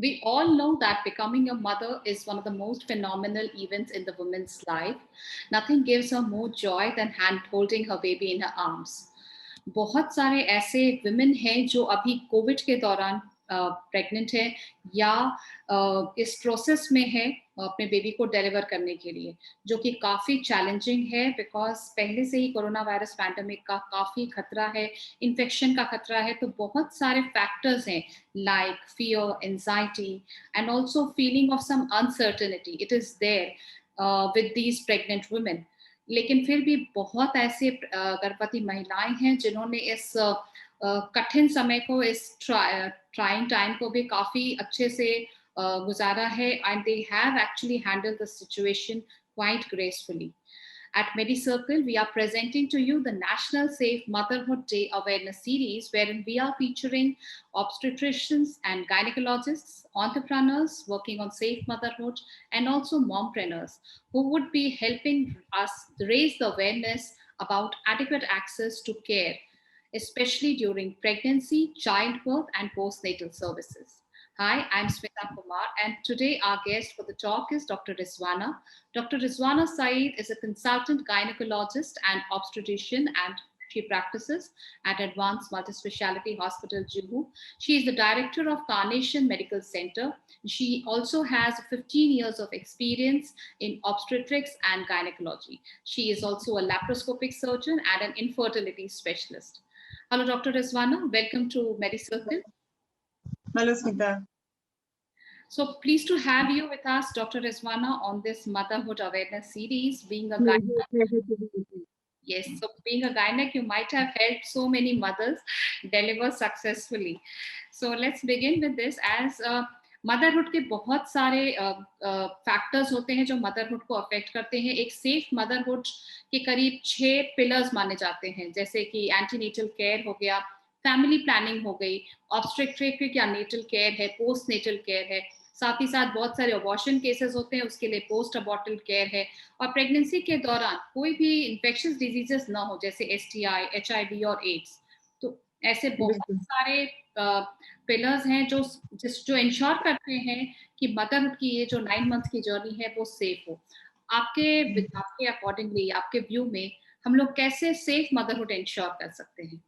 We all know that becoming a mother is one of the most phenomenal events in the woman's life. Nothing gives her more joy than hand holding her baby in her arms. बहुत सारे ऐसे women हैं जो अभी Covid के दौरान pregnant है या इस प्रोसेस में है अपने बेबी को डिलीवर करने के लिए, जो कि काफ़ी चैलेंजिंग है बिकॉज पहले से ही कोरोना वायरस पैंडमिक का काफ़ी खतरा है, इन्फेक्शन का खतरा है, तो बहुत सारे फैक्टर्स हैं like fear, anxiety, and also feeling of some uncertainty. It is there with these pregnant women. लेकिन फिर भी बहुत ऐसे गर्भवती महिलाएं हैं जिन्होंने इस कठिन समय को, इस ट्राइंग टाइम को भी काफी अच्छे से गुजारा है and they have actually handle the situation quite gracefully. At MediCircle, we are presenting to you the National Safe Motherhood Day Awareness Series, wherein we are featuring obstetricians and gynecologists, entrepreneurs working on safe motherhood, and also mompreneurs who would be helping us raise the awareness about adequate access to care, especially during pregnancy, childbirth, and postnatal services. Hi, I'm Smita Kumar, and today our guest for the talk is Dr. Rizwana. Dr. Rizwana Saeed is a consultant gynecologist and obstetrician, and she practices at Advanced Multispeciality Hospital, Juhu. She is the director of Carnation Medical Center. She also has 15 years of experience in obstetrics and gynecology. She is also a laparoscopic surgeon and an infertility specialist. Hello, Dr. Rizwana. Welcome to MediCircle. Hello, Smita. So pleased to have you with us, Dr. Rizwana, on this motherhood awareness series. Being a yes, so being a gynec, you might have helped so many mothers deliver successfully. So let's begin with this. As motherhood के बहुत सारे factors होते हैं जो motherhood को affect करते हैं. एक सेफ मदरहुड के करीब 6 पिलर्स माने जाते हैं, जैसे कि एंटीनेटल केयर हो गया, फैमिली प्लानिंग हो गई, ऑब्स्टेट्रिक या नेटल केयर है, पोस्ट नेटल केयर है, साथ ही साथ बहुत सारे अबॉर्शन केसेस होते हैं, उसके लिए पोस्ट अबॉर्टल केयर है, और प्रेगनेंसी के दौरान कोई भी इन्फेक्शियस डिजीजेस ना हो जैसे एसटीआई, एचआईवी और एड्स. तो ऐसे बहुत सारे पिलर्स हैं जो इंश्योर करते हैं कि मदरहुड की ये जो 9 मंथ की जर्नी है वो सेफ हो. आपके अकॉर्डिंगली, आपके व्यू में हम लोग कैसे सेफ मदरहुड इंश्योर कर सकते हैं?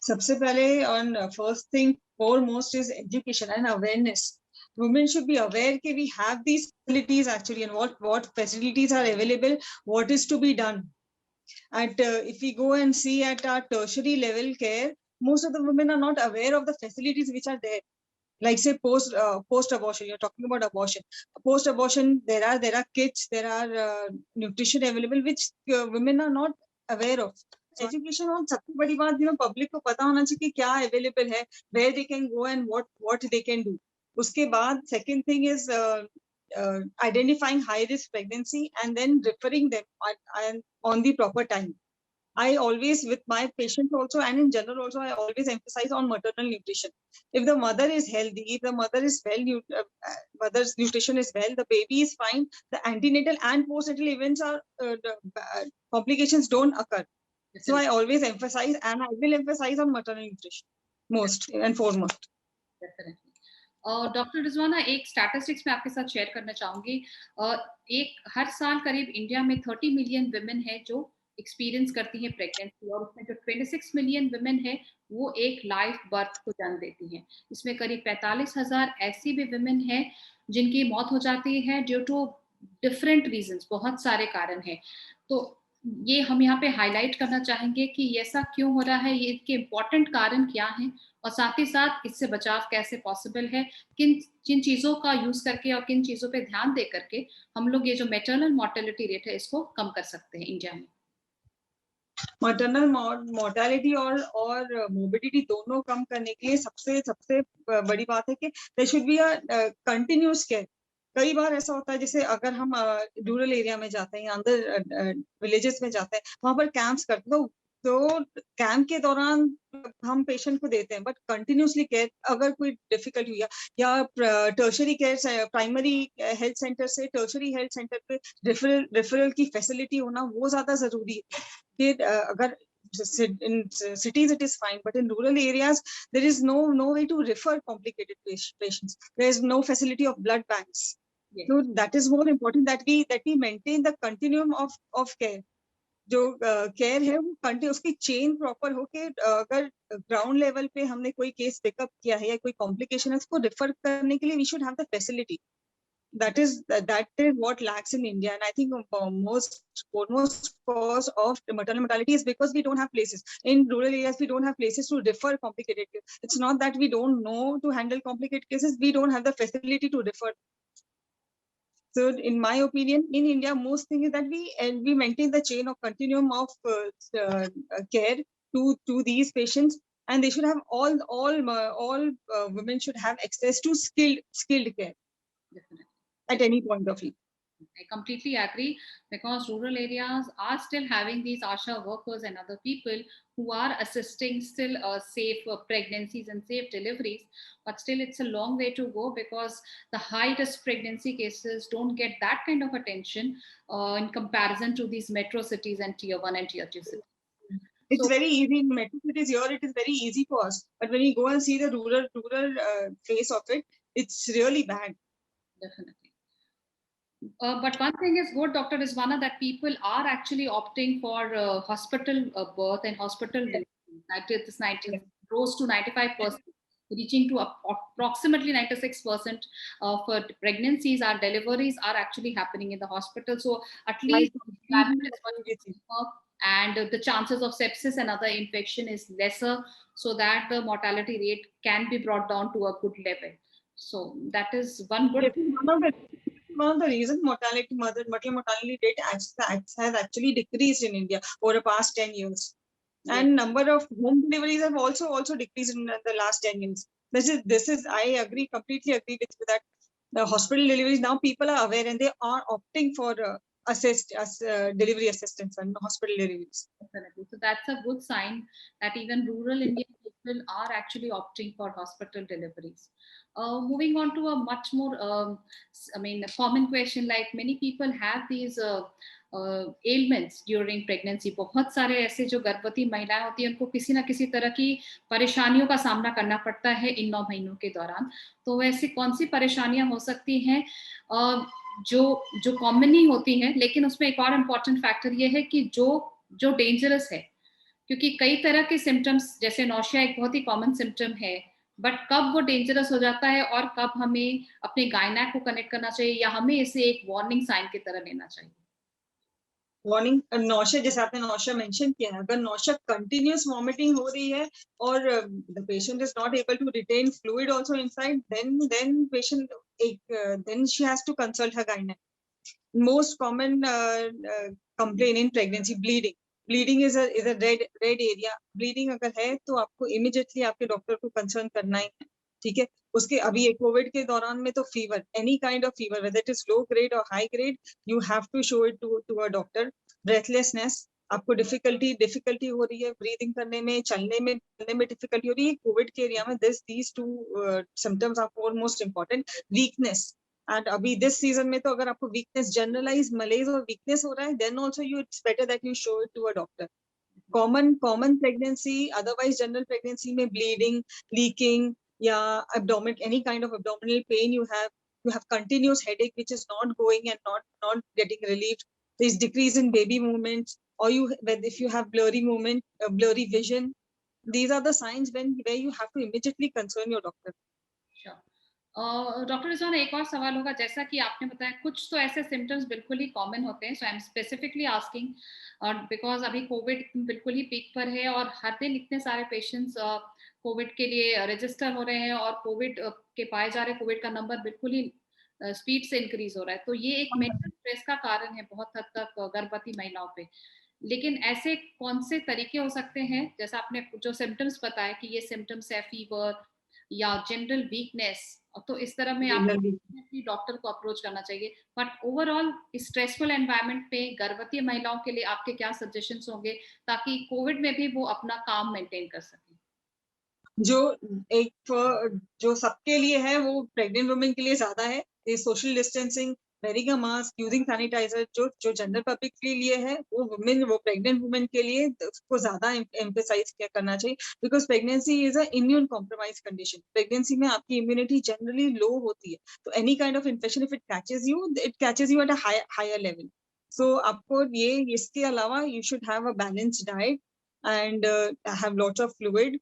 सबसे पहले on first thing foremost is education and awareness. Women should be aware that we have these facilities actually, and what facilities are available, what is to be done. And if we go and see at our tertiary level care, most of the women are not aware of the facilities which are there. Like say post abortion, you're talking about abortion. Post abortion, there are kits, there are nutrition available which women are not aware of. Education और सबसे बड़ी बात public को पता होना चाहिए कि क्या अवेलेबल है, where they can go and what they can do. उसके बाद second thing is identifying high risk pregnancy and then referring them on the proper time. I always, with my patients also and in general also, I always emphasize on maternal nutrition. If the mother is healthy, if the mother is mother's nutrition is well, the baby is fine, the antenatal and postnatal events are complications don't occur. So I always emphasize, and I will emphasize on maternal nutrition most and foremost. Definitely. Doctor Rizwana, एक statistics में आपके साथ share करना चाहूंगी. हर साल करीब India में 30 million women है जो एक्सपीरियंस करती हैं प्रेगनेंसी, और उसमें जो 26 मिलियन वुमेन है वो एक लाइव बर्थ को जन्म देती हैं. इसमें करीब 45,000 ऐसी भी वुमेन है जिनकी मौत हो जाती है ड्यू टू डिफरेंट रीजंस. बहुत सारे कारण हैं, तो ये हम यहाँ पे हाईलाइट करना चाहेंगे कि ऐसा क्यों हो रहा है, ये इसके इम्पोर्टेंट कारण क्या हैं, और साथ ही साथ इससे बचाव कैसे पॉसिबल है, किन चीजों का यूज करके और किन चीजों पे ध्यान दे करके हम लोग ये जो मैटरनल मोर्टेलिटी रेट है इसको कम कर सकते हैं इंडिया में. मैटरनल मोर्टेलिटी और मोर्बिडिटी दोनों कम करने के लिए सबसे बड़ी बात है कि there should be a continuous care. कई बार ऐसा होता है, जैसे अगर हम रूरल एरिया में जाते हैं या अंदर विलेजेस में जाते हैं, वहां पर कैंप्स करते हैं, तो कैंप के दौरान हम पेशेंट को देते हैं, बट कंटिन्यूसली केयर अगर कोई डिफिकल्ट हुई या tertiary care, primary health centre से टर्शरी हेल्थ सेंटर पे रेफरल की फैसिलिटी होना वो ज्यादा जरूरी है. कि अगर cities it is fine, but in rural areas there is no way to refer complicated patients. There is no facility of blood banks. Yes. So that is more important that we maintain the continuum of care. जो care है वो continue उसकी chain proper होके अगर ground level पे हमने कोई case pickup किया है या कोई कॉम्प्लिकेशन है उसको रिफर करने के लिए we should have the facility. That is what lacks in India, and I think foremost cause of maternal mortality is because we don't have places in rural areas. We don't have places to refer complicated cases. It's not that we don't know to handle complicated cases, we don't have the facility to refer. So in my opinion, in India, most thing is that we maintain the chain of continuum of care to these patients, and they should have all women should have access to skilled care. Definitely. At any point of view. I completely agree, because rural areas are still having these ASHA workers and other people who are assisting still safe pregnancies and safe deliveries, but still it's a long way to go, because the high risk pregnancy cases don't get that kind of attention in comparison to these metro cities and tier 1 and tier 2 cities. It's very easy in metro cities here. It is very easy for us, but when you go and see the rural face of it, it's really bad. Definitely. But one thing is good, Dr. Rizwana, that people are actually opting for hospital birth and hospital delivery. That is 90, rose to 95%, reaching to approximately 96% of pregnancies or deliveries are actually happening in the hospital. So at least and the chances of sepsis and other infection is lesser, so that the mortality rate can be brought down to a good level. So that is one good. One of the reasons maternal mortality rate has actually decreased in India over the past 10 years. Yes. And number of home deliveries have also decreased in the last 10 years. This is I completely agree with that. The hospital deliveries, now people are aware and they are opting for delivery assistance and hospital deliveries. Definitely. So that's a good sign that even rural Indian people are actually opting for hospital deliveries. Moving on to a much more, a common question, like many people have these ailments during pregnancy. बहुत सारे ऐसे जो गर्भवती महिलाएं होती हैं उनको किसी ना किसी तरह की परेशानियों का सामना करना पड़ता है इन 9 महीनों के दौरान. तो वैसे कौन सी परेशानियां हो सकती हैं जो कॉमनली होती हैं, लेकिन उसमें एक और इम्पॉर्टेंट फैक्टर ये है कि जो डेंजरस है, क्योंकि कई तरह के सिम्टम्स, जैसे नौशिया एक बहुत ही कॉमन सिम्टम है, बट कब वो डेंजरस हो जाता है और कब हमें अपने गायनेक को कनेक्ट करना चाहिए या हमें इसे एक वार्निंग साइन की तरह लेना चाहिए. वार्निंग नौशिया, जैसे आपने नौशिया मेंशन किया है, अगर नौशिया कंटिन्यूअस वॉमिटिंग हो रही है और the patient is not able to retain fluid also inside, then patient then she has to consult her gynaec. Most common complaint in pregnancy, bleeding is a red area. Bleeding अगर है तो आपको immediately आपके doctor को concern करना ही है. ठीक है. उसके अभी कोविड के दौरान में तो fever, any kind of fever, whether it is low grade or high grade, you have to show it to a doctor. Breathlessness, आपको डिफिकल्टी हो रही है ब्रीदिंग करने में, चलने में डिफिकल्टी हो रही है, कोविड के एरिया में these two symptoms are foremost important. Weakness, and अभी दिस सीजन में तो अगर आपको वीकनेस, जनरलाइज मलेज और वीकनेस हो रहा है, then also it's better that you show it to a doctor. Common pregnancy, otherwise general pregnancy में ब्लीडिंग, लीकिंग या abdomen, any kind of abdominal pain you have continuous headache which is not going and not getting relieved. There is decrease in baby movements, or if you have blurry movement, blurry vision, these are the signs where you have to immediately concern your doctor. Sure. Doctor Rizwana, एक और सवाल होगा, जैसा कि आपने बताया कुछ तो ऐसे सिम्टम्स बिल्कुल ही कॉमन होते हैं, so I am specifically asking because अभी कोविड बिल्कुल ही पीक पर है और हर दिन इतने सारे पेशेंट्स कोविड के लिए रजिस्टर हो रहे हैं और कोविड के पाए जा रहे कोविड का नंबर बिल्कुल ही स्पीड से इंक्रीज हो रहा है. तो ये एक मेंटल स्ट्रेस का कारण है बहुत हद तक गर्भवती महिलाओं पे. लेकिन ऐसे कौन से तरीके हो सकते हैं, जैसा आपने जो सिम्टम्स बताया कि ये सिम्टम्स है फीवर या जनरल वीकनेस, तो इस तरह में आप डॉक्टर को अप्रोच करना चाहिए. बट ओवरऑल स्ट्रेसफुल एनवायरनमेंट पे गर्भवती महिलाओं के लिए आपके क्या सजेशंस होंगे ताकि कोविड में भी वो अपना काम मेंटेन कर सके? जो सबके लिए है वो प्रेग्नेंट वुमेन के लिए ज्यादा है. Social distancing, wearing a mask, using sanitizer, जो जनरल पब्लिक के लिए है, वो प्रेग्नेंट वुमेन के लिए उसको ज्यादा एम्फेसाइज करना चाहिए, because pregnancy is a immune compromise condition. Pregnancy में आपकी इम्यूनिटी जनरली लो होती है, तो any kind of infection if it catches you at a higher level. So आपको ये इसके अलावा you should have a balanced diet and have lots of fluid.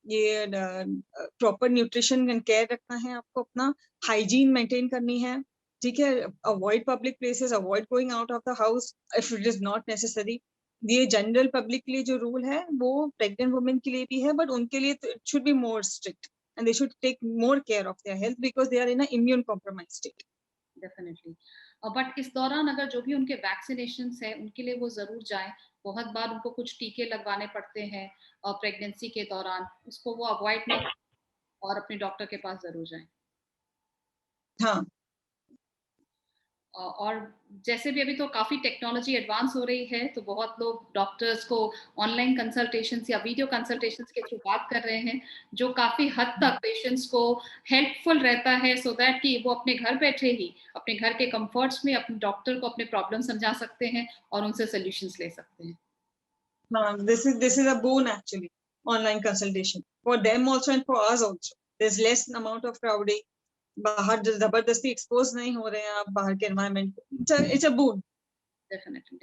ये प्रॉपर न्यूट्रिशन एंड केयर रखना है आपको, अपना हाइजीन मेंटेन करनी है, ठीक है. Avoid public places, avoid going out of the house if it is not necessary. ये जनरल पब्लिक के लिए जो रूल है वो प्रेग्नेंट वुमेन के लिए भी है, बट उनके लिए it should be more strict and they should take more care of their health because they are in a immune compromise state. Definitely. But इस दौरान अगर जो भी उनके वैक्सीनेशन है उनके लिए वो जरूर जाएं. बहुत बार उनको कुछ टीके लगवाने पड़ते हैं प्रेगनेंसी के दौरान, उसको वो अवॉइड ना और अपने डॉक्टर के पास जरूर जाएं. हाँ. और जैसे भी अभी तो काफी टेक्नोलॉजी एडवांस हो रही है, तो बहुत लोग डॉक्टर्स को ऑनलाइन कंसल्टेशंस या वीडियो कंसल्टेशंस के थ्रू बात कर रहे हैं, जो काफी हद तक पेशेंट्स को हेल्पफुल रहता है, सो दैट कि वो अपने घर बैठे ही अपने घर के कंफर्ट्स में अपने डॉक्टर को अपने प्रॉब्लम समझा सकते हैं और उनसे सोल्यूशंस ले सकते हैं. This is a boon actually, online consultation for them also and for us also. There's less amount of crowding. बाहर जबरदस्ती एक्सपोज नहीं हो रहे हैं आप बाहर के एनवायरनमेंट को. It's a boon. Definitely.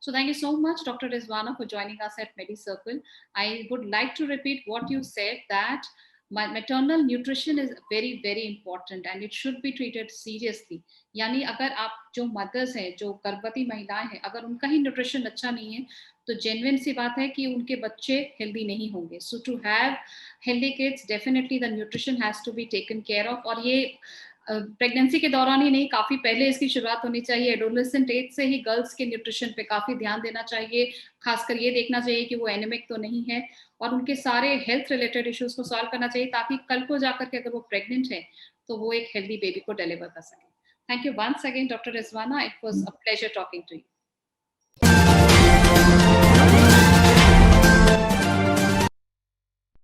So thank you so much, Dr. Rizwana, for joining us at MediCircle. I would like to repeat what you said, that maternal nutrition is very important and it should be treated seriously. यानी अगर आप जो mother's हैं, जो गर्भवती महिलाएं हैं, अगर उनका ही न्यूट्रिशन अच्छा नहीं है, तो जेन्युइन सी बात है कि उनके बच्चे हेल्दी नहीं होंगे. So to have healthy kids, definitely the nutrition has to be taken care of. और ये प्रेगनेंसी के दौरान ही नहीं, काफी पहले इसकी शुरुआत होनी चाहिए. एडोलेसेंट एज से ही गर्ल्स के न्यूट्रिशन पे काफी ध्यान देना चाहिए. खासकर ये देखना चाहिए कि वो एनेमिक तो नहीं है, और उनके सारे हेल्थ रिलेटेड इश्यूज को सॉल्व करना चाहिए, ताकि कल को जाकर के अगर वो प्रेग्नेंट है तो वो एक हेल्दी बेबी को डिलीवर कर सके. Thank you once again, doctor Rizwana. It was a pleasure talking to you.